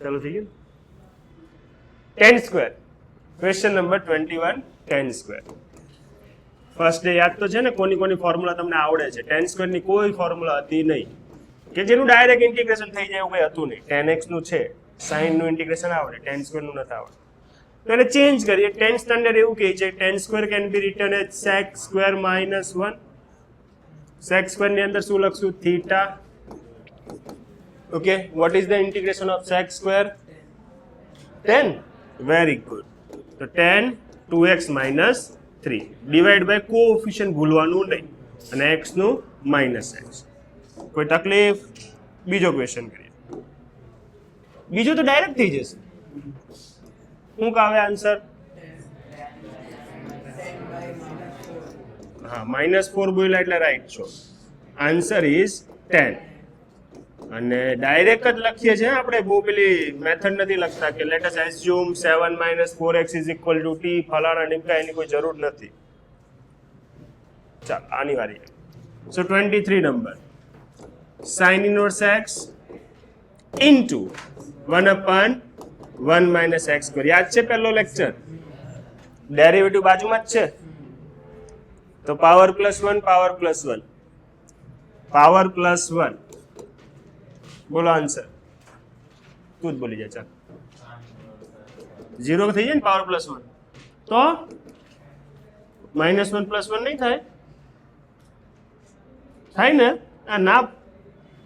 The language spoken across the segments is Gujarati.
ચાલો થઈ ગયું. tan square question number 21 tan square. First day યાદ તો છે ને કોની કોની ફોર્મ્યુલા તમને આવડે છે. tan સ્ક્વેર ની કોઈ ફોર્મ્યુલા હતી નહીં કે જેનું ડાયરેક્ટ ઇન્ટિગ્રેશન થઈ જાય એવું કંઈ હતું નહીં. tan x નું છે, sin નું ઇન્ટિગ્રેશન આવડે, tan સ્ક્વેર નું નથી આવડે. તો એને ચેન્જ કરીએ. 10 સ્ટાન્ડર્ડ એવું કહે છે tan square can be written as sec square minus 1. sec square ની અંદર શું લખશું? Theta. Okay, what is the integration of sec square? 10. Very good. તો tan 2x minus 3 divide by coefficient ભૂલવાનું નહીં અને x નું માઇનસ x. કોઈ તકલીફ? બીજો ક્વેશ્ચન કરીએ. બીજો તો ડાયરેક્ટ થઈ જશે. શું કાવે આન્સર? હા, -4 બોલ્યા એટલે રાઈટ છો. Answer is 10. અને ડાયરેક્ટ જ લખીએ છીએ આપણે, બહુ પેલી મેથડ નથી લખતા કે let us assume 7 - 4x = t ફલાણા ઢીમકા, એની કોઈ જરૂર નથી. ચાલો આની વારી. સો 23 number, sin inverse x into 1/1 - x square. યાદ છે પહેલો લેક્ચર? ડેરિવેટિવ બાજુમાં જ છે તો પાવર +1 પાવર +1 પાવર +1. બોલો આન્સર. તું જ બોલી જા. ચાલ 0 થઈ જાય ને પાવર +1 તો -1 +1 નહીં થાય? થાય ને? આ ના,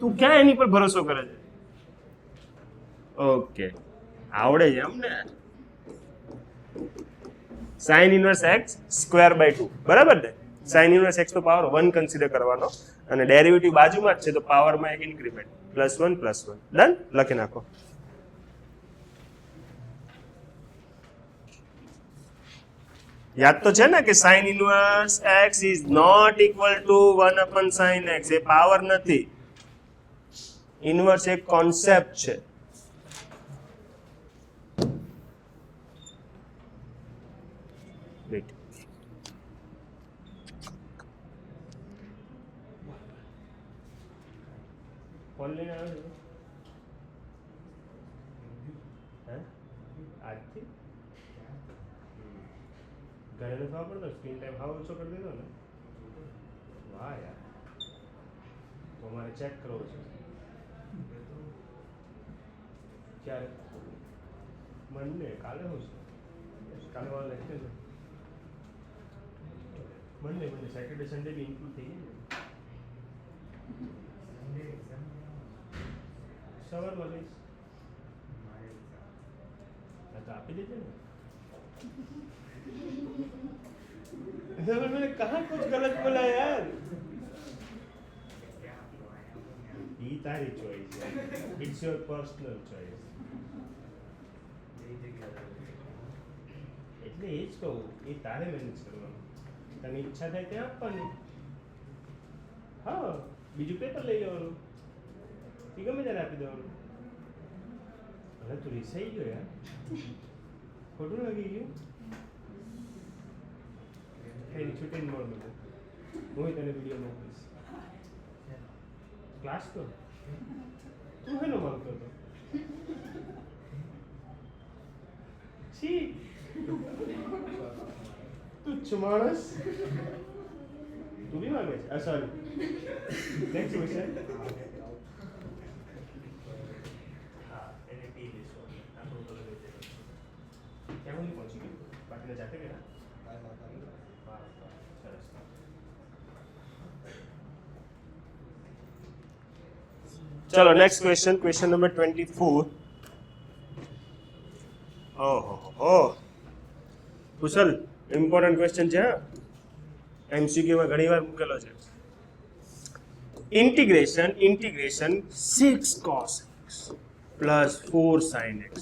તું ક્યાં એની પર ભરોસો કરે છે? ઓકે, આવડે છે અમને. sin inverse x ²/2 બરાબર ને? sin inverse x તો પાવર 1 કન્સિડર કરવાનો અને ડેરિવેટિવ બાજુમાં જ છે તો પાવરમાં એક ઇન્ક્રીમેન્ટ +1 +1. ડન? લખી નાખો. યાદ તો છે ને કે sin inverse x is not equal to 1/sin x. A power નથી, ઇન્વર્સ એક કોન્સેપ્ટ છે. વેઇટ, કોણ લઈને આવ્યો છે? હે? આજથી ઘરે નથી ખબર પડતો? સ્ક્રીન ટાઈમ હાવ ઓછો કરી દીધો ને? વાહ યાર, તો મારે ચેક કરવો છે. ક્યારે? મંડે. કાલે હું છે? કાલે વાળા લેક્ચર છે. મંડે સેટરડે સન્ડે બી ઇન્ક્લુડ થઈ જાય ને? સવારમાં લઈશ. હા તો આપી દેજે ને. मैंने कहा कुछ गलत बोला यार. ये तारी चॉइस है, इट्स योर पर्सनल चॉइस. એટલે એ જ કહું, એ તારે મેનેજ કરવાનું. તને ઈચ્છા થાય ત્યાં આપવાની. હા, બીજું પેપર લઈ લેવાનું, એ ગમે ત્યારે આપી દેવાનું. હવે તું રિસાઈ ગયો યાર, ખોટું લાગી ગયું. કઈ છૂટીને મોડ બધું હું તને વિડીયો મોકલીશ. ક્લાસ તો તું હેનો માંગતો હતો? છી, તુચ્છ માણસ. તું બી માંગે છે? Sorry, next question. હા, એને પી લેશો. આપણું તો લઈ જશે. ક્યાં હું પહોંચી ગયું? બાકીને જાતે ગયા? ચલો નેક્સ્ટ ક્વેશ્ચન, ક્વેશ્ચન નંબર 24. ઓહો, કુશલ, ઇમ્પોર્ટન્ટ ક્વેશ્ચન છે. એમસીક્યુ માં ઘણી વાર મૂકેલો છે. Integration 6 cos x plus 4 sin x.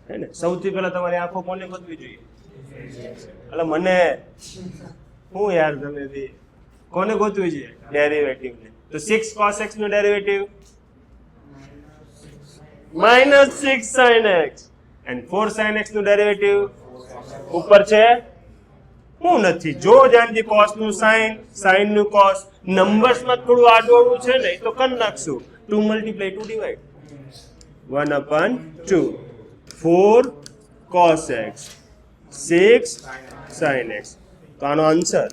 હે ને? સૌથી પહેલા તમારી આંખો કોને ગોતવી જોઈએ? એટલે મને હું યાર, તમે બી કોને ગોતવી જોઈએ? ડેરિવેટિવ ને. તો 6 cos x નું derivative -6 sin x and 4 sin x નું ડેરિવેટિવ ઉપર છે. હું નથી જો ધ્યાનથી cos નું sin, sin નું cos. નંબર્સમાં થોડું આડોળું છે ને, તો કરી નાખશું. 2 multiply 2 divide 1/2 4 cos x 6 sin x. તો આનો આન્સર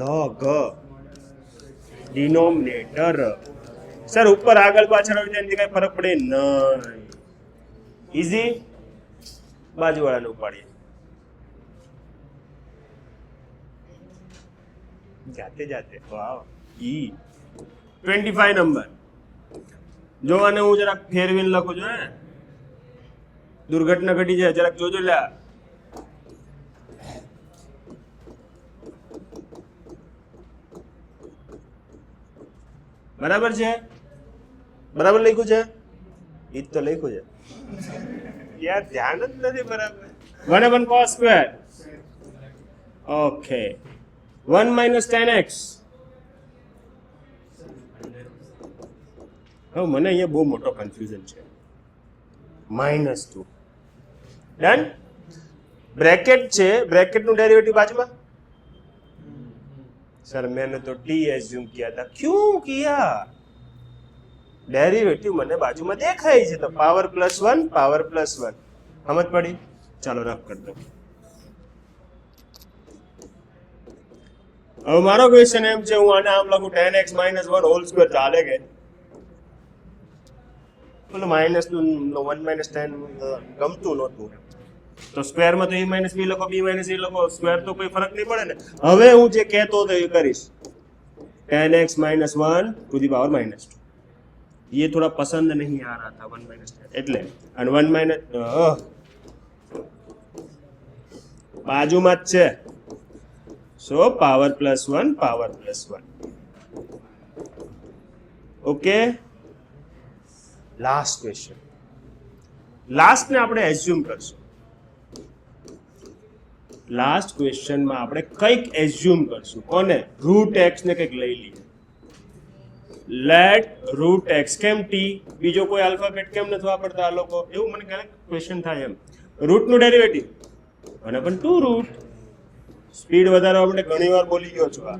log ડિનોમિનેટર. સર ઉપર આગળ પાછળ આવી જાય કઈ ફરક પડે નહીં. ઈઝી. બાજુવાળાને ઉપાડીએ જાતે જાતે. વાવ. ઈ 25 નંબર. જો આને હું જરાક ફેરવીને લખું છું હે, દુર્ઘટના ઘટી જાય જરાક જોજો લ્યા. બરાબર છે? બરાબર લખ્યું છે? ઈ તો લખ્યું છે યાર, ધ્યાન જ નથી બરાબર. 1/1 cos square. Okay. 1 minus tan x. હવે મને અહીંયા બહુ મોટો કન્ફ્યુઝન છે. -2. ડન. બ્રેકેટ છે, બ્રેકેટનું ડેરિવેટિવ બાજુમાં. सर मैंने तो टी एज्यूम किया था. क्यों किया? डेरिवेटिव मैंने बाजू में देखा ही तो पावर +1 पावर +1 समझ पड़ी. चलो रफ कर दो. अब मारो क्वेश्चन एम છે હું આને આમ લખું tan x - 1 હોલ સ્ક્વેર ચાલે કે બોલો માઈનસ નું 1 - tan ગમતું નહોતું તો સ્ક્વેર માં તો a - b લખો b - a લખો સ્ક્વેર તો કોઈ ફરક નહીં પડે ને. હવે હું જે કહેતો હતો એ કરીશ. tan x - 1 to the power -2. ये थोड़ा पसंद नहीं आ रहा था 1 - tan એટલે અને 1 બાજુમાં જ છે. So power +1 power +1. Okay. Last question. Last ને આપણે એઝ્યુમ કરશું. લાસ્ટ ક્વેશ્ચનમાં આપણે કંઈક એઝ્યુમ કરશું. કોને? રૂટ એક્સ ને કંઈક લઈ લઈએ. Let root x. કેમ ટી? બીજો કોઈ આલ્ફાબેટ કેમ નથી વાપરતા આ લોકો? એવું મને ક્યારેક ક્વેશ્ચન થાય એમ. રૂટનું ડેરિવેટિવ અને પણ 2 રૂટ. સ્પીડ વધારવા માટે ઘણી વાર બોલી ગયો છું આ.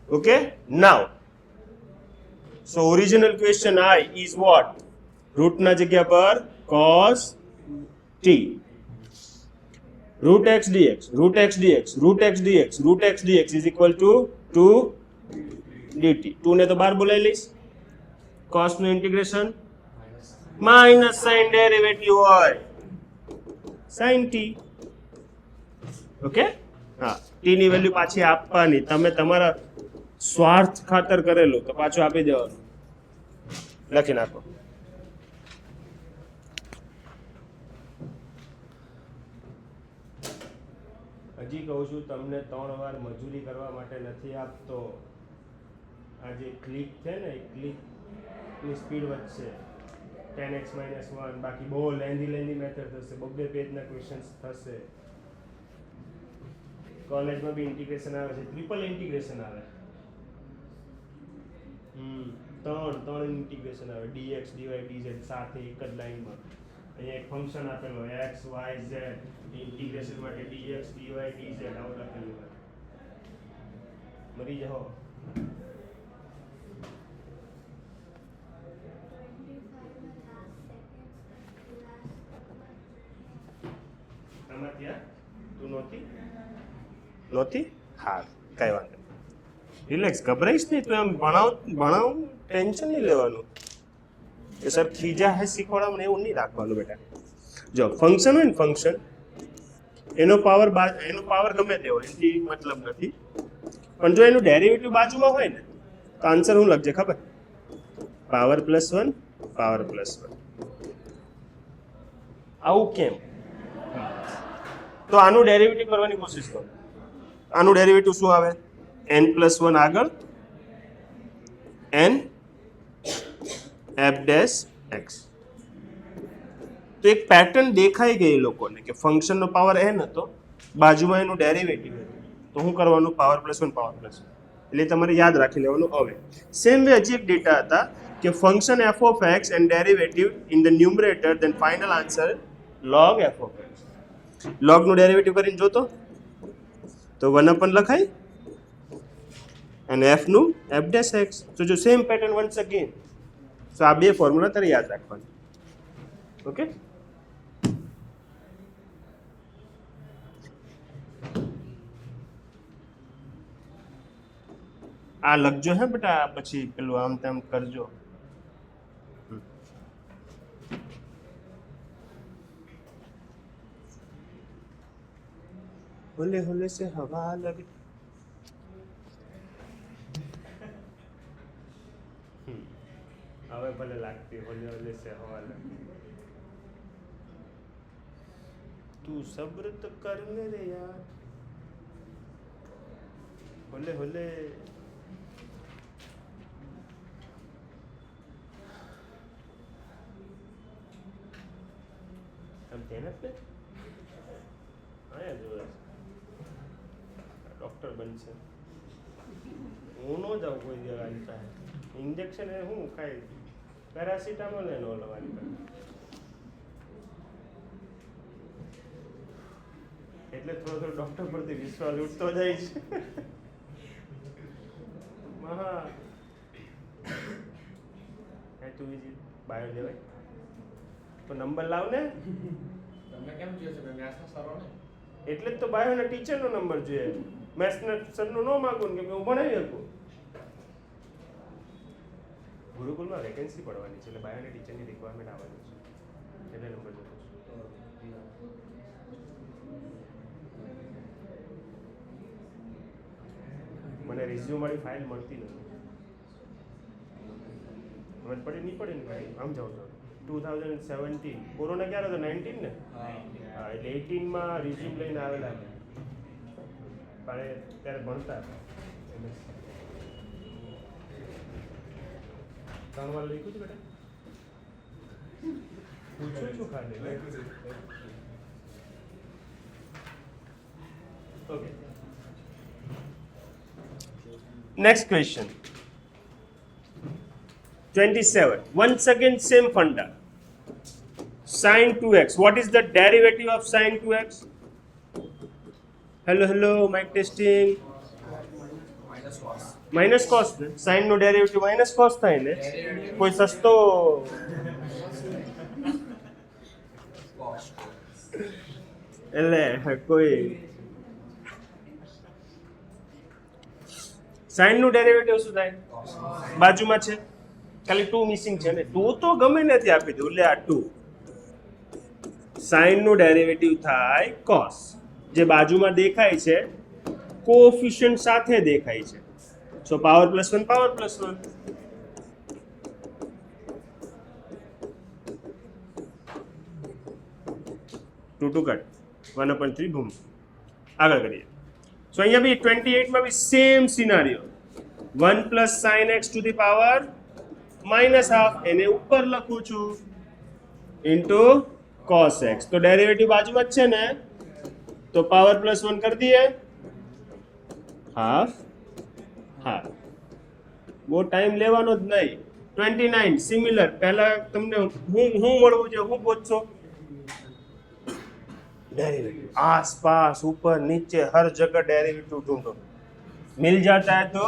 Okay. Now so original question I is what? રૂટના જગ્યા પર cos t. root x dx, root x dx, root x dx, root x dx is equal to 2 dt. 2 ને તો બાર બોલાવી લઈશ. cos નું ઇન્ટિગ્રેશન માઇનસ sin ડેરિવેટિવ હોય sin t. ઓકે. હા, t ની વેલ્યુ પાછી આપવાની. તમે તમારા સ્વાર્થ ખાતર કરેલું તો પાછું આપી દેવાનું. લખી નાખો. હજી કહું છું તમને 3 વાર મજૂરી કરવા માટે નથી આપતો. આ જે ક્લિક છે ને એ ક્લિકની સ્પીડ વધશે. tan x - 1 બાકી બહુ લેન્ધી મેથડ થશે. 2 પેજના ક્વેશ્ચન્સ થશે. કોલેજમાં બી ઇન્ટિગ્રેશન આવે છે, ટ્રિપલ ઇન્ટિગ્રેશન આવે. ત્રણ ઇન્ટિગ્રેશન આવે. dx dy dz સાથે એક જ લાઈનમાં. અહીંયા એક ફંક્શન આપેલો x y z ઇન્ટિગ્રેશન માટે dx dy dz આવું લખેલું હોય. મરી જાઓ. આમાં ત્યાં તું નહોતી? હા, કઈ વાંધો નહીં. રિલેક્સ, ગભરાઈશ નહીં. તું એમ ભણાવ ટેન્શન નહીં લેવાનું કે સર ખીજા હે શીખવાડવા એવું નહીં રાખવાનું બેટા. જો ફંક્શન હોય ને ફંક્શન એનો પાવર ગમે તે હોય એથી મતલબ નથી. પણ જો એનું ડેરિવેટિવ બાજુમાં હોય ને તો આન્સર શું લખજે ખબર? Power +1 power +1. આવું કેમ? તો આનું ડેરિવેટિવ કરવાની કોશિશ કરો. આનું ડેરિવેટિવ શું આવે? n+1 આગળ n f'(x). તો એક પેટર્ન દેખાઈ ગઈ લોકોને કે ફંક્શનનો પાવર n હતો, બાજુમાં એનું ડેરિવેટિવ હતું. તો શું કરવાનું? Power +1 power +1. એટલે તમારે યાદ રાખી લેવાનું. હવે સેમ વે હજી એક ડેટા હતા કે function f(x) and derivative in the numerator, then final answer log f(x). log નું ડેરિવેટિવ કરીને જોતો તો 1 લખાય. અને એફ નું એફ ડેશ એક્સ. તો જો સેમ પેટર્ન વન્સ અગેન. તો આ બે ફોર્મ્યુલા તારે યાદ રાખવાની. ઓકે, આ લખજો હે બેટા, પછી પેલું આમ તેમ કરજો. હોલે હોલે સે હવા લગે. હવે ભલે લાગતી હોલે હોલે સે હવા લગે. તું સબ્ર તો કર રે યાર. હોલે હોલે. આમ ધ્યાન આપને. આયા જોયા ડોક્ટર બનશે. હું ન જાઉં કોઈ જવાની પાસે. ઇન્જેક્શન એ હું ખાઈ પેરાસિટામોલ એનો લવાની પાસે. એટલે થોડો થોડો ડોક્ટર પરથી વિશ્વાસ ઉઠતો જાય છે. મહા તું બીજી બાયો લેવાય તો નંબર લાવ ને. તમને કેમ જોઈએ છે મેથ્સના સરો ને? એટલે જ તો બાયોના ટીચરનો નંબર જોઈએ. મેથ્સના સરનું ન માગું ને કે હું ભણાવી શકું. ગુરુકુલમાં વેકેન્સી પડવાની છે એટલે બાયોના ટીચરની રિક્વાયરમેન્ટ આવવાની છે એટલે નંબર જોતો છું. મને રિઝ્યુમ વાળી ફાઇલ મળતી નથી. સમજ પડી નહીં પડી ને ભાઈ. આમ જાઉં છો 2017 કોરોના ક્યારે હતો? 19 ને? હા, એટલે 18માં રિઝ્યુમ લઈને આવેલા પણ ત્યારે ભણતા હતા. 3 વાર લખ્યું છે બેટા? પૂછું છું ખાલી. Okay, next question 27. Once again same funda. Sin 2x. What is the derivative of sin 2x? Hello, mic testing. Minus cos. Sin no derivative minus cos થાય ને. કોઈ સસ્તો એટલે કોઈ સાઇન નું ડેરિવેટિવ શું થાય? બાજુમાં છે, ખાલી 2 મિસિંગ છે ને. 2 તો ગમે નથી આપી દઉં. એટલે આ 2 સાઇન નું ડેરિવેટિવ થાય cos. જે બાજુમાં દેખાય છે કોએફિશિયન્ટ સાથે દેખાય છે. So power +1 power +1. To cut 1/3 ભૂમ. આગળ કરીએ. સો અહીંયા બી 28 માં બી same scenario. 1 + sin x to the power -½ એને ઉપર લખું છું ઇન્ટુ cos x. તો ડેરિવેટિવ બાજુમાં જ છે ને, તો પાવર +1 કરી દઈએ. હાફ. બહુ ટાઈમ લેવાનો જ નહીં. 29 સિમિલર. પહેલા તમને હું મળવું છે, હું પૂછશો डेरिवेटिव. आसपास ऊपर नीचे हर जगह डेरिवेटिव ढूंढो. मिल जाता है तो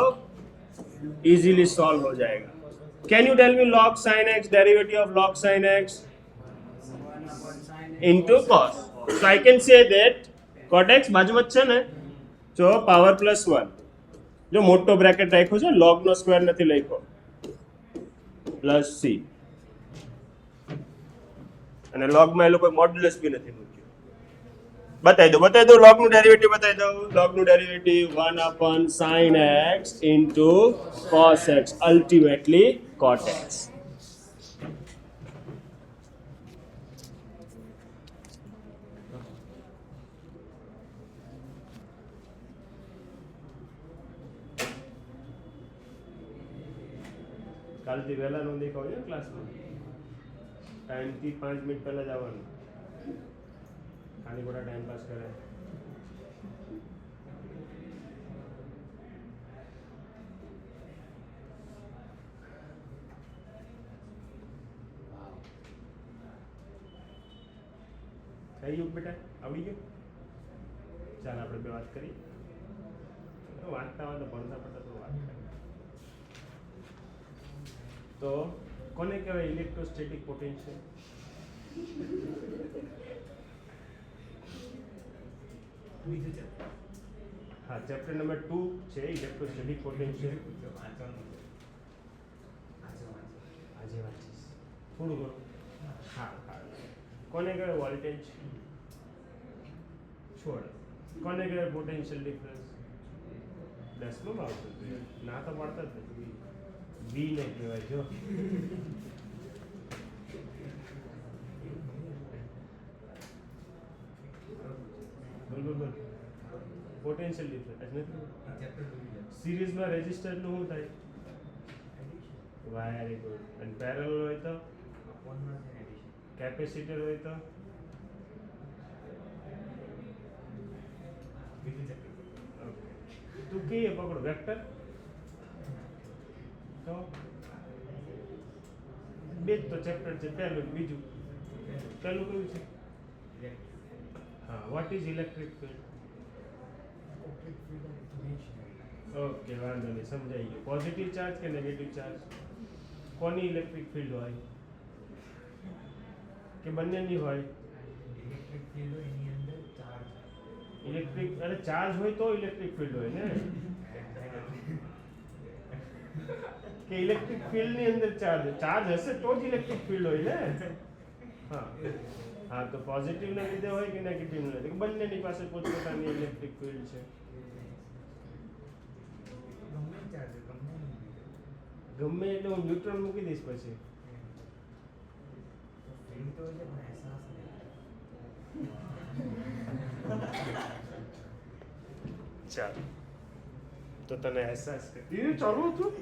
इजीली सॉल्व हो जाएगा. Can you tell me log sin x, derivative of log sin x into cos. So I can say that cot x બાજુમાં છે ને, તો પાવર +1. જો મોટો બ્રેકેટ રાખ્યો છે, log નો સ્ક્વેર નથી લખ્યો, પ્લસ c. અને log માં એ લોકો મોડ્યુલસ બી નથી મૂક્યું. बताई दो log નું डेरिवेटिव बताई दो. log નું derivative 1/sin x into cos x, ultimately cot x. કાલથી વહેલા નોંધી કહો છો ક્લાસમાં. ટાઈમથી 5 મિનિટ પહેલા જ આવવાનું. ખાલી ખોટા ટાઈમ પાસ કરે. થઈ ગયું બેટા? આવડી ગયું? ચાલ આપણે બે વાત કરી. વાંચતા હોય તો ભણતા પડતા તો વાત તો કોને કહેવાય ઇલેક્ટ્રોસ્ટેટિક પોટેન્શિયલ? હા, ચેપ્ટર નંબર 2 છે ઇલેક્ટ્રોસ્ટેટિક પોટેન્શિયલ. આજે વાંચીશ થોડું ઘણું. હા હા. કોને કહેવાય વોલ્ટેજ? છોડ. કોને કહેવાય પોટેન્શિયલ ડિફરન્સ? 10માં આવતું હતું યાર. ના તો પડતા જ નથી. બી ને કહેવાય જો. બોલ. પોટેન્શિયલ ડિફરન્સ નથી. સિરીઝમાં રેઝિસ્ટરનું શું થાય? Very good. અને પેરેલલ હોય તો? કેપેસિટર હોય તો? ઓકે. તું કહીએ પકડો વેક્ટર તો બે જ તો ચેપ્ટર છે, પહેલું બીજું. પહેલું કયું છે? હા, what is electric field? Okay, વાંધો નહીં, સમજાઈ ગયું. પોઝિટિવ ચાર્જ કે નેગેટિવ ચાર્જ? કોની ઇલેક્ટ્રિક ફિલ્ડ હોય કે બંનેની હોય? ઇલેક્ટ્રિક અરે ચાર્જ હોય તો ઇલેક્ટ્રિક ફિલ્ડ હોય ને, કે ઇલેક્ટ્રિક ફિલ્ડ ની અંદર ચાર્જ હશે તો જ ઇલેક્ટ્રિક ફિલ્ડ હોય ને. હા હા, તો પોઝિટિવ ને લીધે હોય કે નેગેટિવ ને લીધે? બંનેની પાસે પોતપોતાની ઇલેક્ટ્રિક ફિલ્ડ છે. ગમે એટલે હું ન્યુટ્રલ મૂકી દઈશ પછી. ચાલો, તો તને અહેસાસ કરી ચાલુ હતું.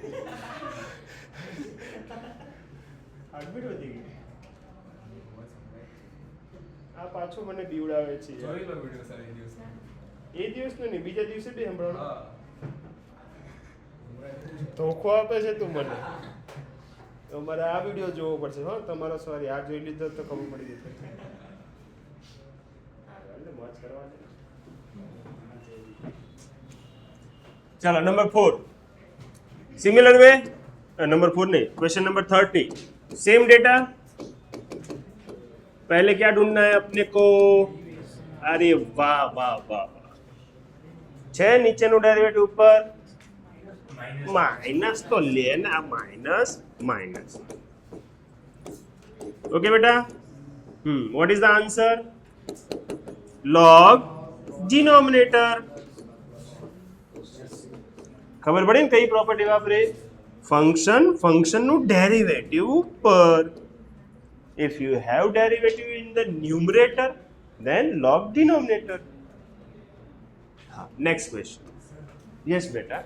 હાર્ટબીટ વધી ગઈ. આ પાછો મને બીવડાવે છે. જોઈ લો વિડિયો સર એ દિવસ. એ દિવસનો નહીં, બીજા દિવસે બી સંભળાવો. હા. ધોખો આપે છે તું મને. તો મારે આ વિડીયો જોવો પડશે. હો તમારો સોરી, આ જોઈ લીધો તો ખબર પડી જશે. મોજ કરવા દે. चलो नंबर 4 सिमिलर वे नंबर 4 नहीं, क्वेश्चन नंबर 30 सेम डेटा. पहले क्या ढूंढना है अपने को? अरे वाह वाह वाह, छे नीचे नो डेरिवेटिव ऊपर माइनस तो लेना, माइनस माइनस. ओके बेटा. What is the answer? log denominator. ખબર પડી ને કઈ પ્રોપર્ટી વાપરે? ફંક્શન નું ડેરિવેટિવ ઉપર. If you have derivative in the numerator then log denominator. Next question. Yes બેટા.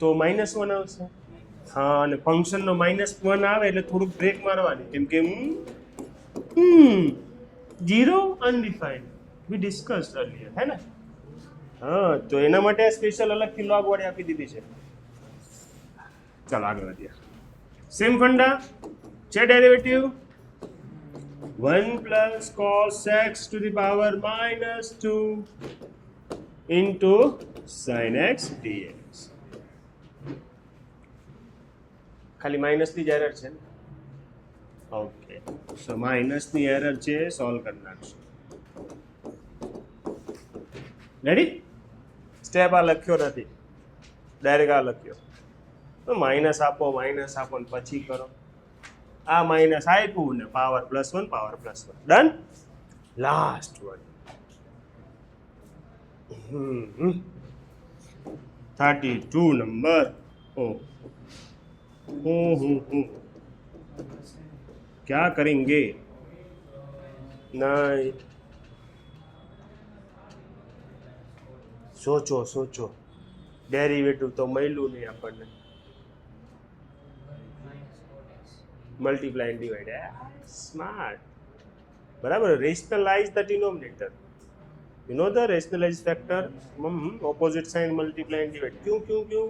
તો -1 આવશે. હા, અને ફંક્શન નો -1 આવે એટલે થોડુંક બ્રેક મારવાની, કેમ કે 0 અનડિફાઇન્ડ વી ડિસ્કસ્ડ અર્લિયર, હે ને? હા, તો એના માટે સ્પેશિયલ અલગથી લોગ વડે આપી દીધી છે. ચાલો આગળ વધીએ. સેમ ફંડા છે. Derivative 1 plus cos x to the power -2 into sin x dx. ખાલી માઇનસ ની જ એરર છે ને? ઓકે, સો માઇનસ ની એરર છે, સોલ્વ કરી નાખશું. રેડી? સ્ટેપ આ લખ્યો નથી, ડાયરેક્ટ આ લખ્યો. તો માઇનસ આપો ને પછી કરો. આ માઇનસ આપ્યું ને power +1 power +1 done. Last one 32 number. क्या करेंगे? नहीं, सोचो. डेरिवेटिव तो મળ્યું નહીં આપણને. Multiply and divide. સ્માર્ટ. બરાબર. Rationalise the denominator. You know the rationalise factor. Opposite sign multiply and divide. क्यों?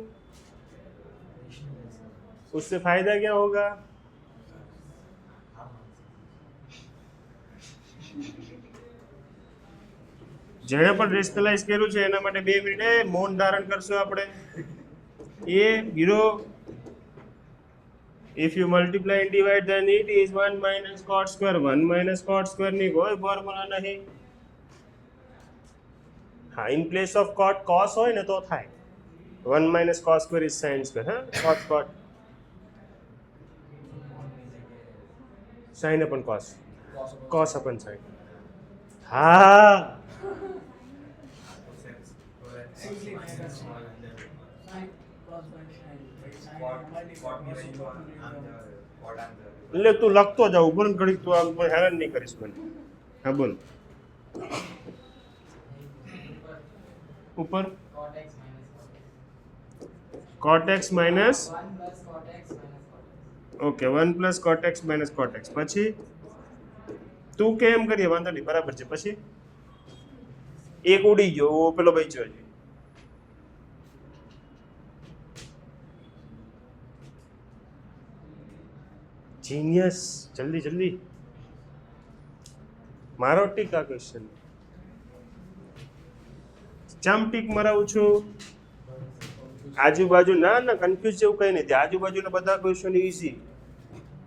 उससे फायदा क्या होगा? જેણે પણ રેશનલાઇઝ કર્યું છે એના માટે 2 મિનિટ મૌન ધારણ કરશું આપણે. એ hero if you multiply and divide then it is 1 minus cot square. 1 minus cot square ની કોઈ ફોર્મ્યુલા નહીં. હા, in place of cot cos હોય ને તો થાય. 1 minus cos square is sin square. હા, cot sin upon cos, cos upon sin. હા, એટલે તું લખતો જાવ બોલ ઘડીક, તું આમ કોઈ હેરાન નહીં કરીશ મને. હા બોલ. ઉપર cot x minus okay 1 plus cot x minus cot x. પછી તું કે એમ કરીએ વાંધો નહીં, બરાબર છે. પછી એક ઉડી ગયો, પેલો બચ્યો છે. જીનિયસ. જલ્દી જલ્દી મારો ટીક આ ક્વેશ્ચન. ચમ ટીક મરાવું છું? આજુબાજુ ના કન્ફ્યુઝ જેવું કંઈ નથી. આજુબાજુના બધા ક્વેશ્ચન ઇઝી,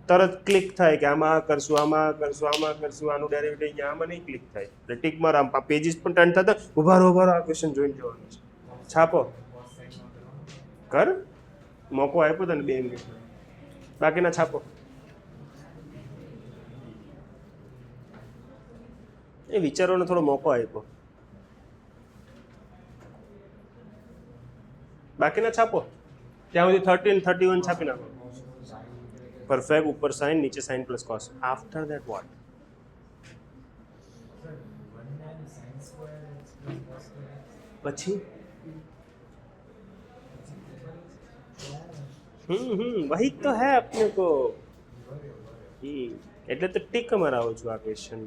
તરત ક્લિક થાય કે આમાં આ કરશું, આમાં આ કરશું, આમાં કરશું, આનું ડેરિવેટિવ અહીંયા આમાં નહીં ક્લિક થાય. એટલે ટીક માર, આમ પેજીસ પણ ટર્ન થતા ઉભા રહો આ ક્વેશ્ચન જોઈને જવાનું છે. છાપો કર, મોકો આપ્યો તને 2 મિનિટ, બાકીના છાપો. એ વિચારોને થોડો મોકો આપ્યો, બાકીના છાપો. ત્યાં સુધી 13, 31 છાપી નાખો. પરફેક્ટ. ઉપર સાઇન, નીચે sine plus cos. After that what? પછી वही तो है अपने को. એટલે તો ટીક મરાવું છું આ ક્વેશ્ચન.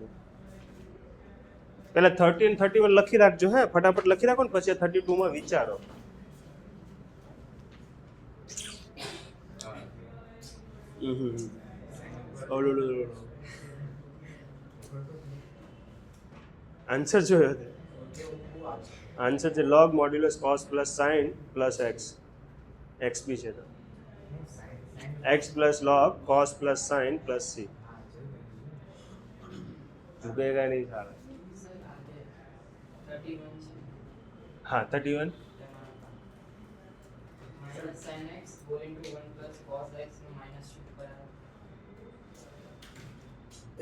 પહેલા 30 અને 31 લખી રાખજો. હે, ફટાફટ લખી રાખો ને પછી 32 માં વિચારો. આન્સર જોયો હતો. આન્સર છે log modulus cos plus sin plus x. x બી છે તો x plus log cos plus sin plus c. જુગેગા નહીં સારા. हाँ 31 sin x whole into 1 plus cos x minus 2 બરાબર.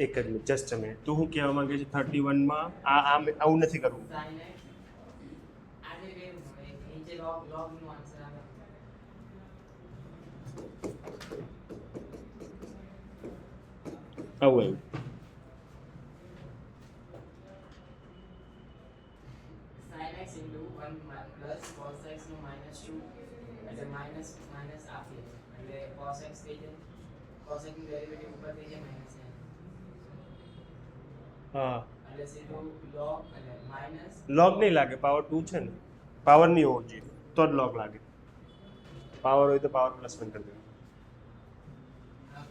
એક જ મિનિટ, જસ્ટ અ મિનિટ. તું શું કહેવા માંગે છે 31 માં? આવું નથી કરવું. sin x આજે વેવ નીચે log નું આન્સર આવે. આવું આવ્યું. sin x into 1 plus cos x નું minus 2 એટલે minus આપીએ એટલે cos x થઈ જાય. cos x નું ડેરિવેટિવ ઉપર થઈ જાય minus n. હા, એટલે સીધું log એટલે minus log નહીં લાગે, પાવર 2 છે ને, પાવર નહીં હોવો જોઈએ તો જ log લાગે. પાવર હોય તો પાવર પ્લસ 1 કરી દેવું.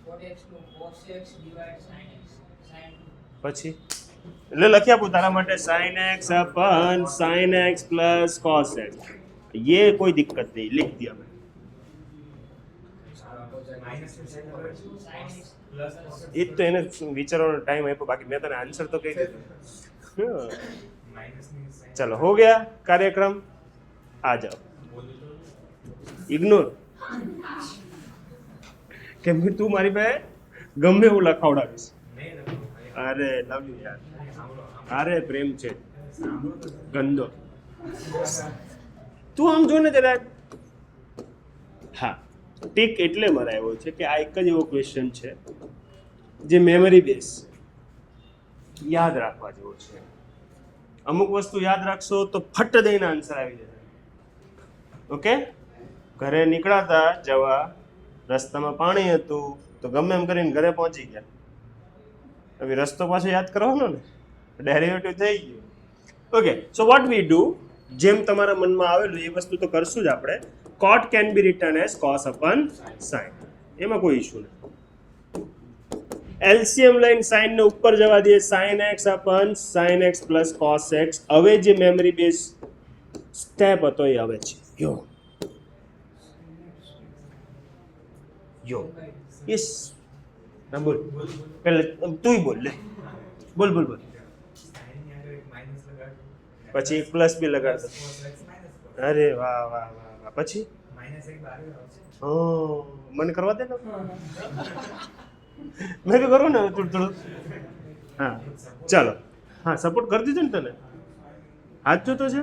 cos x નું cos x divide sin x sin 2 પછી એટલે લખી આપું તારા માટે sin x अपन sin x plus cos x. ये कोई दिक्कत नहीं, लिख दिया मैं. એ જ તો એને વિચારવાનો ટાઈમ આપ્યો, બાકી મેં તને આન્સર તો કહી દીધું. ચલો હો ગયા કાર્યક્રમ. આ જાઓ. ઇગ્નોર. કેમ કે તું મારી પાસે ગમે એવું લખાવડાવીશ. અરે લવ યુ યાર. અરે પ્રેમ છે ગંદો. તું આમ જો ને જરા. હા, ટીક એટલે મરાયો છે કે આ એક જ એવો ક્વેશ્ચન છે જે મેમરી બેઝ યાદ રાખવા જેવો છે. અમુક વસ્તુ યાદ રાખશો તો ફટ દઈને આન્સર આવી જશે. ઓકે, ઘરે નીકળાતા જવા રસ્તામાં પાણી હતું તો ગમે એમ કરીને ઘરે પહોંચી ગયા. હવે રસ્તો પાછો યાદ કરવાનો ને, ડેરિવેટિવ થઈ ગયું. Okay, so what we do, જેમ તમારા મનમાં આવેલું એ વસ્તુ તો કરશું જ આપણે. cot can be written as cos upon sin. એમાં કોઈ ઇશ્યુ નથી. એલસીએમ લઈને સાઇન ને ઉપર જવા દઈએ sin x upon sin x plus cos x. હવે જે મેમરી બેઝ સ્ટેપ હતો એ આવે છે યો યસ ના બોલ પહેલા તુંય બોલ લે બોલ બોલ બોલ પછી એક પ્લસ બી લગાડતો અરે વાહ વાહ વાહ વાહ પછી મને કરવા દે ને મેં બી કરું ને થોડું થોડું હા ચાલો હા સપોર્ટ કરી દીધો ને તને હાથ જોતો છે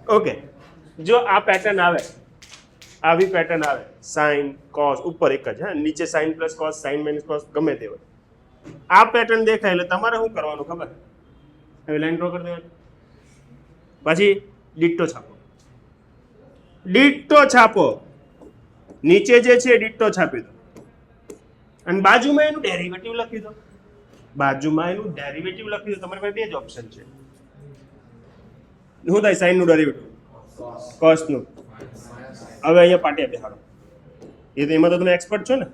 ઓકે જો આ પેટર્ન આવે આવી પેટર્ન આવે સાઇન કોસ ઉપર એક જ હા નીચે sine plus cos sine minus cos ગમે તે હોય આ પેટર્ન દેખાય એટલે તમારે શું કરવાનું ખબર હવે લાઈન ડ્રો કરી દેવાની પછી ડિટ્ટો છાપો નીચે જે છે ડિટ્ટો છાપી દો અને બાજુમાં એનું ડેરિવેટિવ લખી દો તમારી પાસે બે જ ઓપ્શન છે શું થાય સાઇનનું ડેરિવેટિવ કોસનું હવે અહીંયા પાટિયા બેહાડો એ તો એમાં તો તમે એક્સપર્ટ છો ને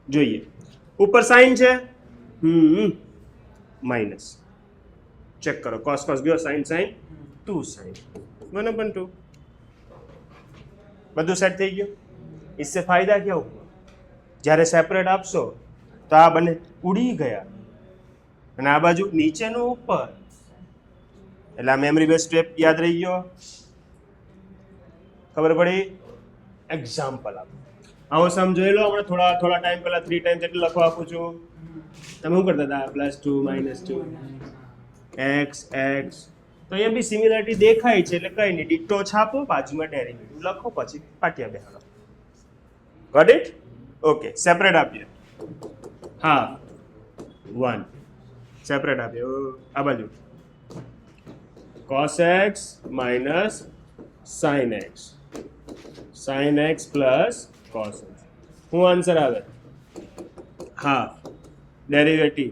જોઈએ ઉપર સાઇન છે માઇનસ ચેક કરો કોસ કોસ ગયો સાઇન સાઇન 2 સાઇન 1/2 બધું સેટ થઈ ગયું इससे फायदा क्या हुआ જ્યારે સેપરેટ આપશો તો આ બંને ઉડી ગયા અને આ બાજુ નીચેનું ઉપર એટલે આ મેમરી બેઝ સ્ટેપ યાદ રહી ગયો ખબર પડી એક્ઝામ્પલ આપો આવો સમ જોઈ લો હમણાં થોડા ટાઈમ પહેલા 3 ટાઈમ્સ એટલે લખવા આપું છું તમે શું કરતા હતા +2 -2 x x તો અહીંયા બી સિમિલરિટી દેખાય છે એટલે કઈ નહીં ડિટ્ટો છાપો બાજુમાં ડેરિવેટિવ લખો પછી પાટિયા બેહાડો ગોટ ઇટ ઓકે સેપરેટ આપીએ હા 1 સેપરેટ આપીએ આ બાજુ cos x minus sin x sin x plus cos x શું આન્સર આવે હા ડેરિવેટિવ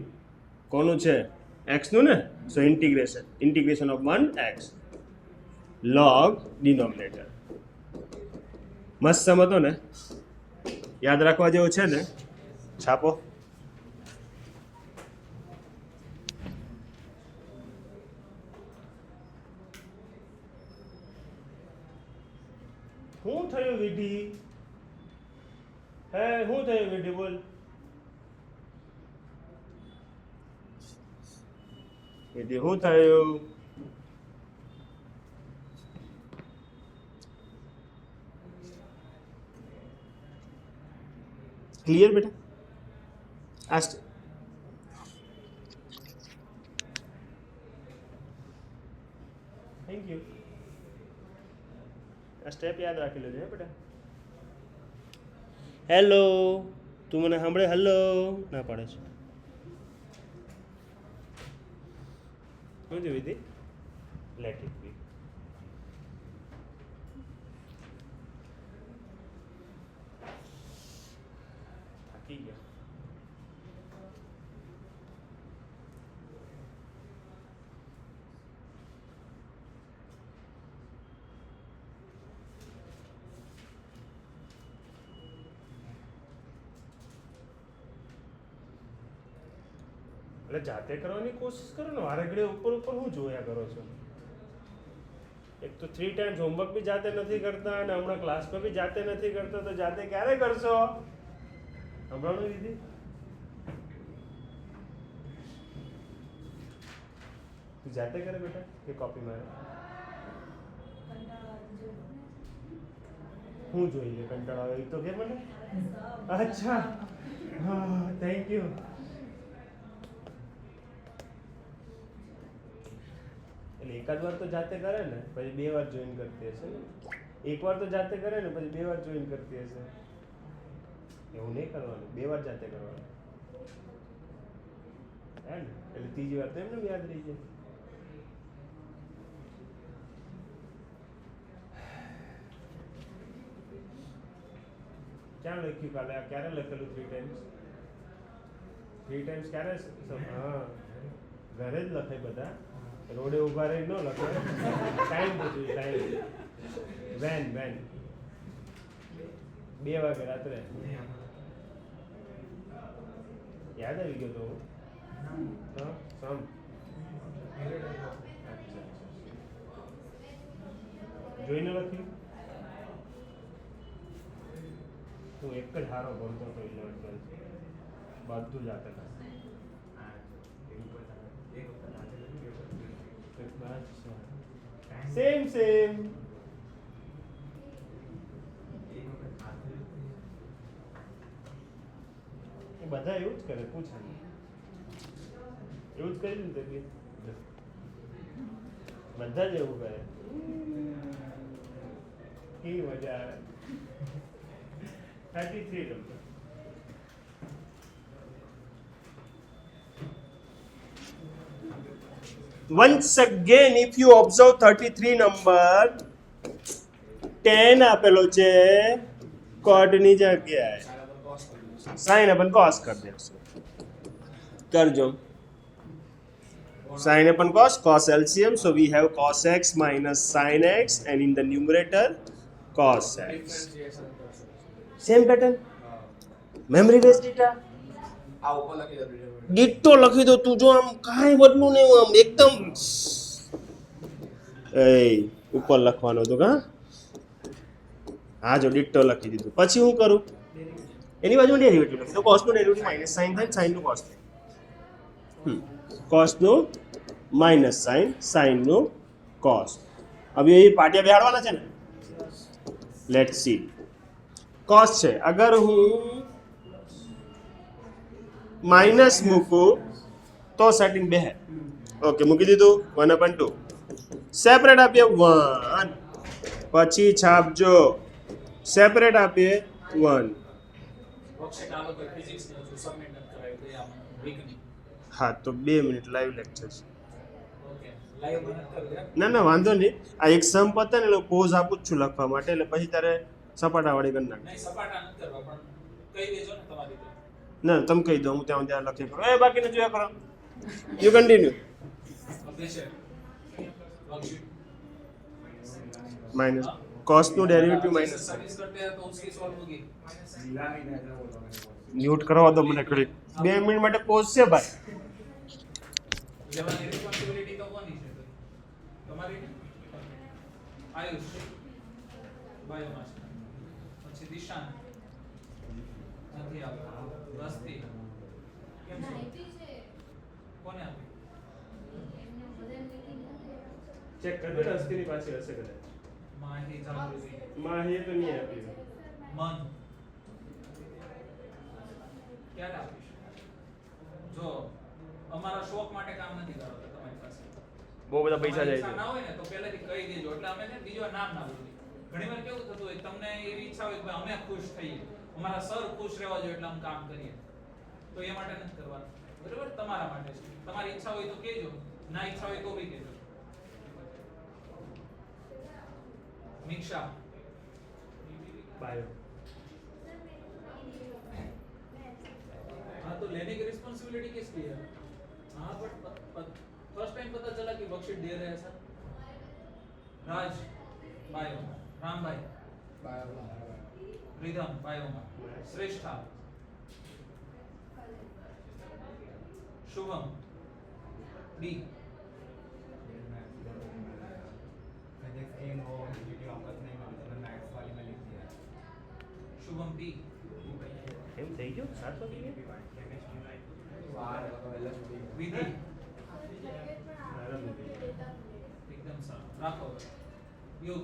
કોનું છે x નું ને સો integration of 1x log denominator મસ્ત સમજો ને યાદ રાખવા જેવું છે ને છાપો શું થયું વિધિ શું થયું વિધિ બોલ વિધિ શું થયું ક્લિયર બેટા આ થેન્ક યુ આ સ્ટેપ યાદ રાખી લેજો હે બેટા હેલો તું મને સાંભળે હેલો ના પાડે છે શું થયું વિધિ લેટ ઇટ બી થાકી ગયા એટલે જાતે કરવાની કોશિશ કરો ને વારે ઘડીએ ઉપર શું જોયા કરો છો એક તો 3 ટાઈમ્સ હોમવર્ક બી જાતે નથી કરતા અને હમણાં ક્લાસમાં બી જાતે નથી કરતા તો જાતે ક્યારે કરશો હમણાં દીદી તું જાતે કરે બેટા કે કોપી મારે હું જોઈએ કંટાળો આવે તો કે મને અચ્છા હા થેન્ક યુ એટલે એકાદ વાર તો જાતે કરે ને પછી 2 વાર જોઈન કરતી હશે ને એક વાર તો જાતે કરે ને પછી 2 વાર જોઈન કરતી હશે એવું નહીં કરવાનું 2 વાર જાતે કરવાનું હે ને એટલે ત્રીજી વાર તો એમને યાદ રહી જાય ક્યાં લખ્યું કાલે આ ક્યારે લખેલું 3 ટાઈમ્સ ક્યારે હા ઘરે જ લખે બધા રોડે ઉભા રહી ન લખે ટાઈમ પૂછ્યું ટાઈમ વેન 2 વાગે રાત્રે યાદ આવી ગયો તો સમ જોઈને લખ્યું તું એક જ હારો ભણતો હતો 11 બધું જ આપે સેમ સેમ બધા એવું જ કરે પૂછે એવું જ કરી ને બધા જ એવું કરે કેવી મજા આવે 33 number once again if you observe 33 number 10 આપેલો છે cot ની જગ્યાએ sin अपन cos कर देंगे करजो sin upon cos LCM so we have cos x minus sin x and in the numerator cos x same pattern memory based data આ ઉપર લખી દો डिट्टो લખી દો તું જો આમ કાંઈ બદલું નહીં આમ એકદમ એ ઉપર લખવાનું હતું કા હા જો ડિટ્ટો લખી દીધું પછી હું કરું એની બાજુમાં ડેરિવેટિવ લખી દો cos નું ડેરિવેટિવ માઈનસ sin થાય sin નું cos થાય cos નું માઈનસ sin નું cos હવે એ પાટિયા બેહાડવાના છે ને લેટ્સ સી cos છે અગર હું માઇનસ મૂકું તો સેટિંગ બે ઓકે મૂકી દીધું 1/2 સેપરેટ આપીએ 1 પછી છાપજો સેપરેટ આપીએ 1 વર્કશીટ આ લોકો ફિઝિક્સ નું સબમિટ કરાવી દે આમ વીકની હા તો 2 મિનિટ લાઈવ લેક્ચર છે ઓકે લાઈવ બનત કરી દે ના વાંધો નહીં આ એક સમ પતે ને એટલે પોઝ આપું જ છું લખવા માટે એટલે પછી તારે સપાટાવાળી કરી નાખ નહીં સપાટા નથી કરવા પણ કહી દેજો ને તમારી રીતે ના તમે કહી દો હું ત્યાં લખી કરું એ બાકીને જોયા કરો you continue updation worksheet minus cos નું डेरिवेटिव माइनस सर्विस करते हैं तो उसकी सॉल्व होगी म्यूट करवा दो મને ઘડી 2 મિનિટ માટે પોઝ છે ભાઈ લેવાની રિસ્પોન્સિબિલિટી તો કોની છે તમારી આયુષ બાયોમાસ પછી દિશાન નથી આવતા વસ્તી કેમ છે કોને આપી ચેક કરજો ને અસ્તીની પાછી હશે કદાચ માહી જાગૃતિ માહી તો નહીં આપી મન ક્યારે આપીશ જો અમારા શોખ માટે કામ નથી કરાવતા તમારી પાસે બહુ બધા પૈસા જાય ના છે હોય ને તો પહેલેથી કહી દેજો એટલે અમે છે ને બીજો નામ ના બોલીએ ઘણીવાર કેવું થતું હોય તમને એવી ઈચ્છા હોય કે અમે ખુશ થઈએ અમારા સર ખુશ રહેવા જોઈએ એટલે અમે કામ કરીએ તો એ માટે નથી કરવાનું બરાબર તમારા માટે છે તમારી ઈચ્છા હોય તો કહેજો ના ઈચ્છા હોય તો બી કહેજો મિક્ષા બાયો हाँ तो लेने की रिस्पॉन्सिबिलिटी किसकी है हाँ बट फर्स्ट टाइम पता चला कि वर्कशीट दे रहे हैं सर राज बायो राम भाई रिधम बायो श्रेष्ठा शुभम डी शुभम पी એમ થઈ ગયું 7 વાગી ગયા विधि एकदम साफ રાખો યુગ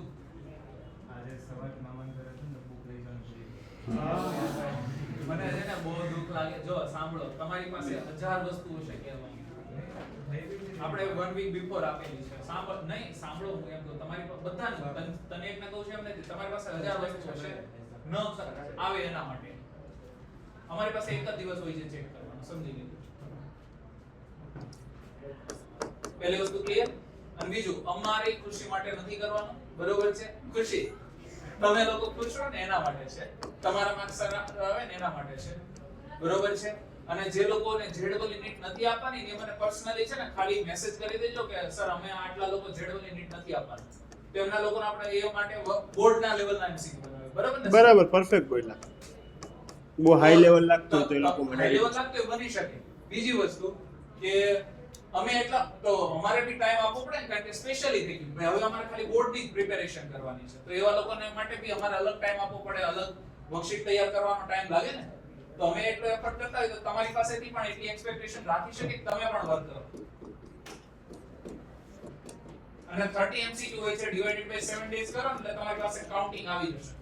આજે સવાર મામન કરે છે ને બુક લઈ જવાનું મને છે ને બહુ દુઃખ લાગે જો સાંભળો તમારી પાસે 1000 વસ્તુઓ છે કહેવાની આપણે 1 વીક બિફોર આપેલી છે નહીં સાંભળો હું એમ કહું તમારી પાસે બધાને તને એકને કહું છું એમ નથી તમારી પાસે 1000 વસ્તુઓ છે ન આવે એના માટે અમારી પાસે એક જ દિવસ હોય છે ચેક કરવાનો સમજી લીધું પહેલી વસ્તુ ક્લિયર અને બીજું અમારી ખુશી માટે નથી કરવાનું બરોબર છે ખુશી તમે લોકો ખુશ છો ને એના માટે છે તમારા માર્ક્સ આવે ને એના માટે છે બરોબર છે અને જે લોકોને ઝેડવલી નીટ નથી આપવાની એ મને પર્સનલી છે ને ખાલી મેસેજ કરી દેજો કે સર અમે આટલા લોકો ઝેડવલી નીટ નથી આપવાના તો એમના લોકોને આપણે એ માટે બોર્ડના લેવલના એમસીક્યુ બનાવે બરોબર ને બરાબર પરફેક્ટ બોલ્યા બહુ હાઈ લેવલ લાગતું હોય તો એ લોકો હાઈ લેવલ લાગતું હોય બની શકે. બીજી વસ્તુ કે અમે એટલા તો અમારે બી ટાઈમ આપવો પડે ને, કારણ કે સ્પેશિયલી થઈ ગયું ભાઈ, હવે અમારે ખાલી બોર્ડની પ્રિપેરેશન કરવાની છે, તો એવા લોકોને માટે બી અમારે અલગ ટાઈમ આપવો પડે, અલગ વર્કશીટ તૈયાર કરવાનો ટાઈમ લાગે ને. તો અમે એટલો એફર્ટ કરતા હોય તો તમારી પાસેથી પણ એટલી એક્સપેક્ટેશન રાખી શકે કે તમે પણ વર્ક કરો. અને 30 MCQ હોય છે, ડિવાઇડેડ બાય 7 ડેઝ કરો ને એટલે તમારી પાસે કાઉન્ટિંગ આવી જશે.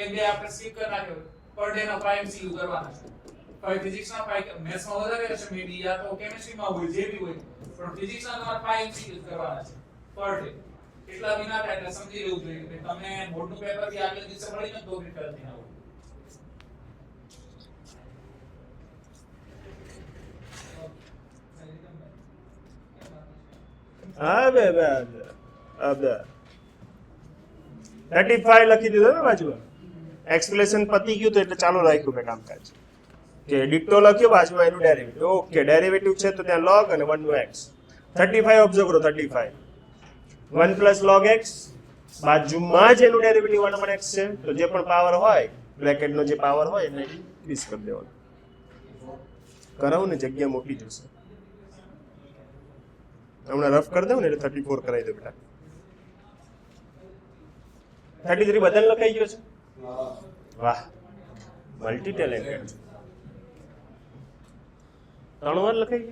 એક બે આપણે સ્કીપ કરી નાખ્યો, પર ડે ના 5 MCQ કરવાના છે. 5 ફિઝિક્સ ના 5 મેથ્સ માં વધારે હશે મેબી, યા તો કેમિસ્ટ્રી માં હોય, જે બી હોય, પણ ફિઝિક્સ ના તમારે 5 MCQ કરવાના છે પર ડે. એટલા વિના થાય એટલે સમજી લેવું જોઈએ કે તમે બોર્ડનું પેપર થી આગલા દિવસે મળીને તો પ્રિપેર થઈ આવો. હવે 35 લખી દીધો ને બાજુમાં. એક્સપ્લેનેશન પતી ગયું તો એટલે ચાલુ રાખ્યું મેં કામકાજ. કે ડિક્ટો લખ્યો, બાજુમાં એનું ડેરિવેટિવ. ઓકે, ડેરિવેટિવ છે તો ત્યાં log અને 1 નું x. 35 ઓબ્ઝર્વ કરો, 35 1 પ્લસ log x, બાજુમાં જ એનું ડેરિવેટિવ 1 x છે, તો જે પણ પાવર હોય બ્રેકેટનો જે પાવર હોય એને ઇન્ક્રીઝ કરી દેવાનો. કરાવું ને જગ્યા મોટી જશે. હમણાં રફ કરી દઉં ને એટલે 34 કરાવી દો બેટા. 33 બદલ લખાઈ ગયો છે. વાહ, મલ્ટી ટેલેન્ટેડ. 3 વાર લખાઈ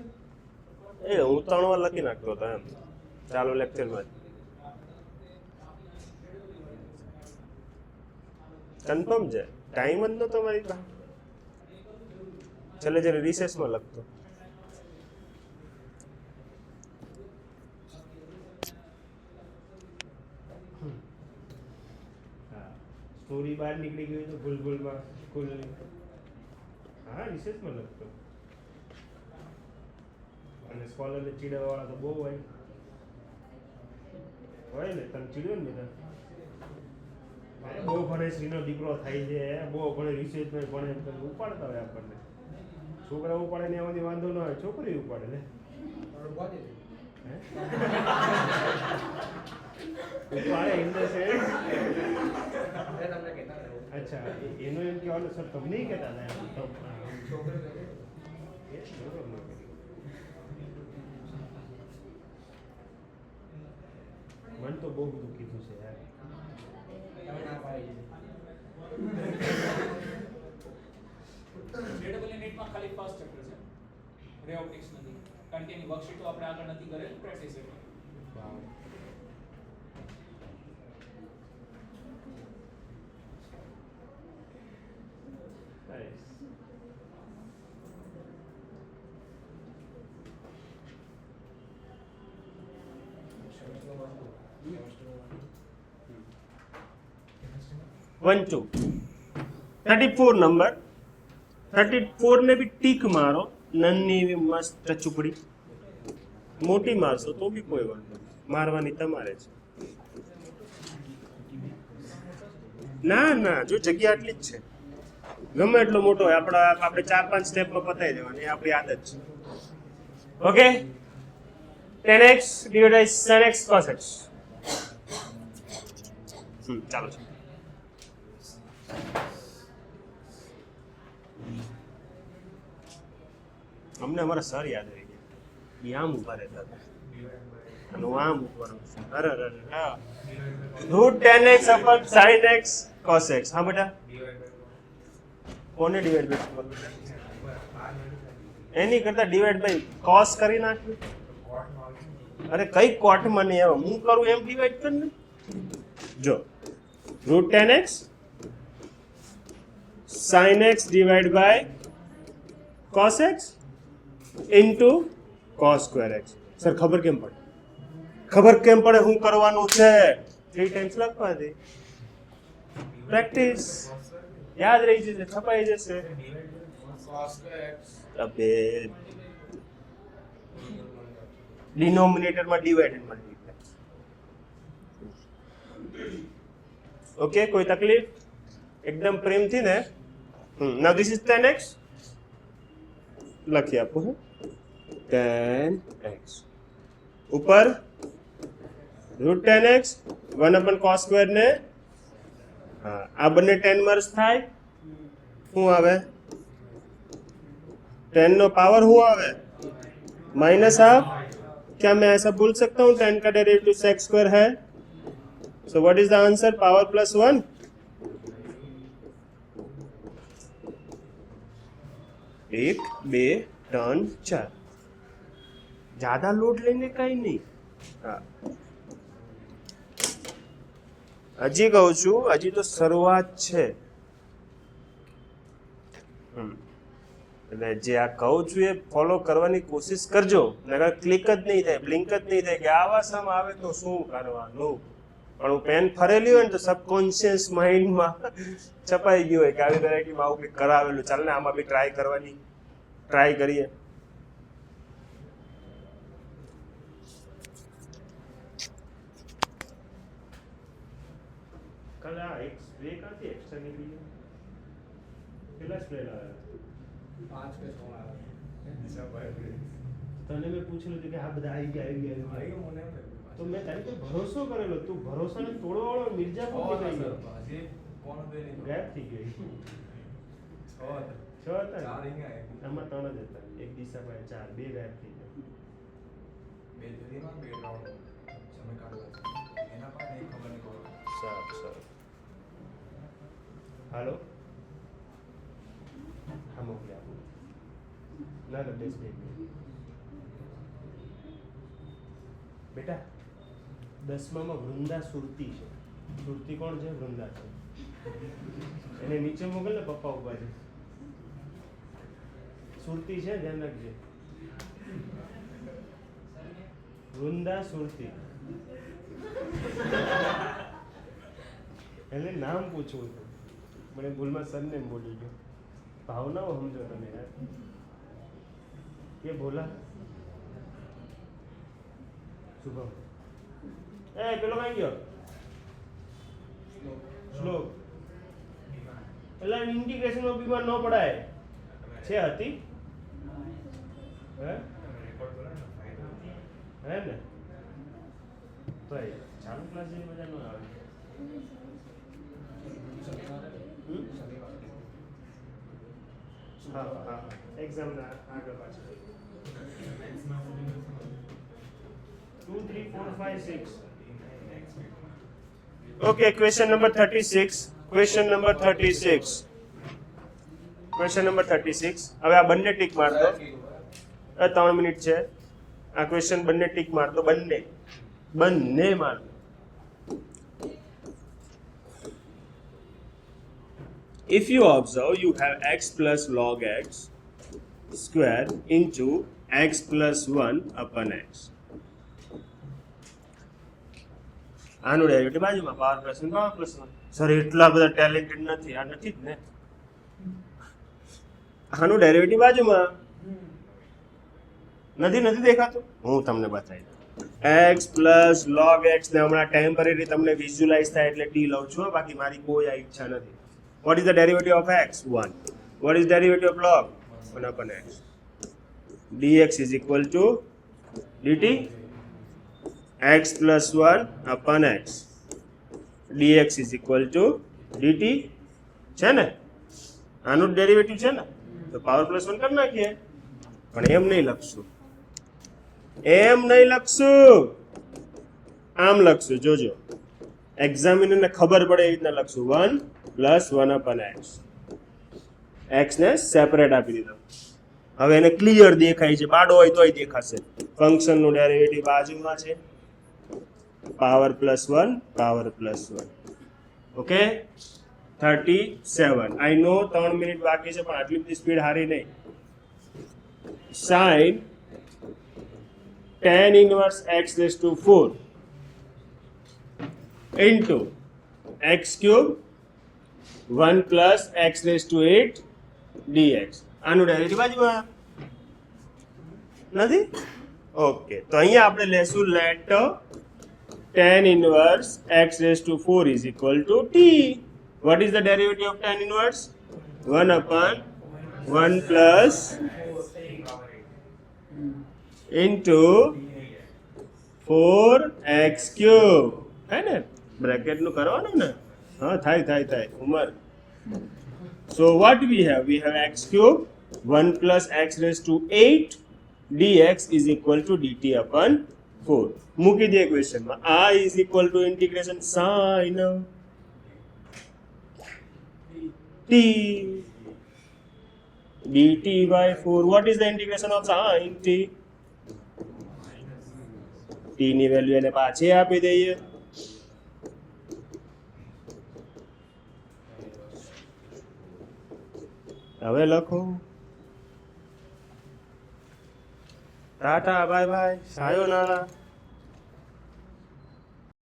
ગયો. હું 3 વાર લખી નાખતો હતો એમ ચાલો લેક્ચરમાં. કન્ફર્મ છે, ટાઈમ જ નતો મારી પાસે. છેલ્લે જ્યારે રિસેસમાં લખતો. સ્ટોરી બહાર નીકળી ગઈ તો ભૂલમાં સ્કૂલ. હા, રિસેસમાં લખતો. અને સ્કોલરને ચીડવા વાળા તો બહુ હોય ને. તમે ચીડ્યો ને બધા, બહુ ભણે શ્રીનો દીકરો થાય છે, બહુ ભણે રિસર્ચમાં ભણે એમ કરીને ઉપાડતા હોય આપણને. છોકરા ઉપાડે ને એમાંથી વાંધો ન હોય, છોકરી ઉપાડે ને ઉપાડે ઇન ધ સેન્સ. અચ્છા, એનો એમ કહેવાનું સર તમને નહીં કહેતા હતા મન તો બહુ બધું કીધું છે યાર. JEE નીટમાં ખાલી ફર્સ્ટ ચેપ્ટર છે, રે ઓપ્ટિક્સ નથી, કારણ કે એની વર્કશીટો આપણે આગળ નથી કરેલી, પ્રેક્ટિસ છે. One 2 34 number. 34 ને બી ટીક મારો, નાની એવી મસ્ત ચૂપડી. મોટી મારશો તો બી કોઈ વાંધો નહીં, મારવાની તમારે છે. ના ના, જો જગ્યા આટલી જ છે, ગમે એટલો મોટો હોય આપણે 4-5 સ્ટેપમાં પતાવી દેવાની, એ આપણી આદત છે. Okay, 10x divide by sin x cos x. ચાલો છે. અમને અમારા સર યાદ રહી ગયા, એ આમ ઉભા રહેતા હતા અને હું આમ ઉભા રહું. અરે હા, root 10x upon sin x cos x. હા બેટા, કોને ડિવાઈડ બાય કરવું? એની કરતા ડિવાઈડ બાય cos કરી નાખ્યું. અરે કઈ કોટમાં નહીં આવે, હું કરું એમ ડિવાઈડ કર ને. જો root 10x sin x divide by cos x into cos square x. Sir ખબર કેમ પડે? ખબર કેમ પડે શું કરવાનું છે? 3 ટાઈમ્સ લખવા દે, પ્રેક્ટિસ યાદ રહી જશે, છપાઈ જશે. અબે ડિનોમિનેટરમાં ડિવાઇડ એન્ડ મલ્ટીપ્લાય. ઓકે, કોઈ તકલીફ? એકદમ પ્રેમથી ને. નાઉ ધીસ ઇઝ 10x લખી આપું હું. 10x ઉપર route 10x 1 upon cos square ને. હા, આ બંને 10 મર્જ થાય શું આવે 10 નો पावर શું આવે माइनस हाफ क्या मैं ऐसा बोल सकता हूँ 10 का डेरिवेटिव sec स्क्वायर है so what is the answer power plus 1 एक बे ત્રણ ચાર ज्यादा लोड लेने कहीं नहीं हाँ હજી કહું છું હજી તો શરૂઆત છે એટલે જે આ કહું છું એ ફોલો કરવાની કોશિશ કરજો નકર ક્લિક જ નહીં થાય બ્લિંક જ નહીં થાય કે આવા સમ આવે તો શું કરવાનું પણ હું પેન ફરેલી હોય ને તો સબકોન્શિયસ માઇન્ડમાં છપાઈ ગયું હોય કે આવી વેરાયટીમાં આવું કંઈક કરાવેલું ચાલ ને આમાં બી ટ્રાય કરીએ કાલે આ એક સ્પ્રે કાથી એક્સ્ટ્રા નીકળી ગયો કેટલા સ્પ્રે લાવ્યા 5 કે 6 આવે તને મેં પૂછેલું હતું કે આ બધા આવી ગયા તો મેં તારી પર ભરોસો કરેલો તું ભરોસાને તોડવાવાળો મિર્જાપુર થઈ ગયો ગાયબ થઈ ગયો 6 હતા આમાં 3 જ હતા એક દિશા પાસે 4 બે ગાયબ થઈ ગયા સારું હાલો હા મોકલી આપું ના ના બેસ બેટા 10માં વૃંદા સુરતી છે સુરતી કોણ છે વૃંદા છે એને નીચે મોકલ ને પપ્પા ઉભા છે સુરતી છે ધ્યાન રાખજે વૃંદા સુરતી એટલે નામ પૂછવું હતું મને ભૂલમાં સરનેમ બોલી ગયો ભાવનાઓ સમજો તમે યાર કે બોલા શુભમ એ પેલો કઈ ગયો શ્લોક એટલે ઇન્ટિગ્રેશનમાં બીમાર ન પડાય છે હતી હે ને તો ચાલુ ક્લાસ જેવી મજા ન આવે હા હા એક્ઝામ ના આગળ પાછળ 2 3 4 5 6 ઓકે ક્વેશ્ચન નંબર 36 હવે આ બંને ટીક માર દો 3 મિનિટ છે આ ક્વેશ્ચન બંને ટીક માર દો બંને માર દો If you observe, you have x plus log x square into x plus 1 upon x. આનું ડેરિવેટિવ બાજુમાં પાવર પ્લસ 1 સર એટલા બધા ટેલેન્ટેડ નથી આ નથી જ ને આનું ડેરિવેટિવ બાજુમાં નથી દેખાતું હું તમને બતાવી દઉં x plus log x ને હમણાં ટેમ્પરરી તમને વિઝ્યુઅલાઇઝ થાય એટલે t લઉં છું બાકી મારી કોઈ આ ઈચ્છા નથી What is the derivative of x? 1. What is derivative of log? 1 upon x. dx is equal to dt x plus 1 upon x. dx is equal to dt છે ને આનું ડેરિવેટિવ છે ને તો પાવર પ્લસ 1 કરી નાખીએ પણ એમ નહીં લખશું આમ લખશું જોજો એક્ઝામિનરને ખબર પડે એ રીતના લખશું 1 પ્લસ 1 અપન એક્સ એક્સને સેપરેટ આપી દીધો હવે એને ક્લિયર દેખાય છે બાડો હોય તોય દેખાશે ફંક્શનનું ડેરિવેટિવ બાજુમાં છે પાવર પ્લસ 1 ઓકે 37 આઈ નો 3 મિનિટ બાકી છે પણ આટલી બધી સ્પીડ હારી નહીં sin tan inverse x raised to 4 into x cube 1 plus x raised to 8 dx આનું ડેરિવેટિવ બાજુમાં નથી ઓકે તો અહીંયા આપણે લેશું late tan inverse x raised to 4 is equal to t what is the derivative of tan inverse 1 upon 1 plus into 4x cube હે ને બ્રેકેટ નું કરવાનું ને હા થાય ઉમર So what we have? We have x cube 1 plus x raised to 8 dx is equal to dt upon 4. મૂકી દે equation માં. I is equal to integration sin t dt by 4. What is the integration of sin t? t ની વેલ્યુ એને પાછી આપી દઈએ. હવે લખો. Tata bye bye સાયોનારા.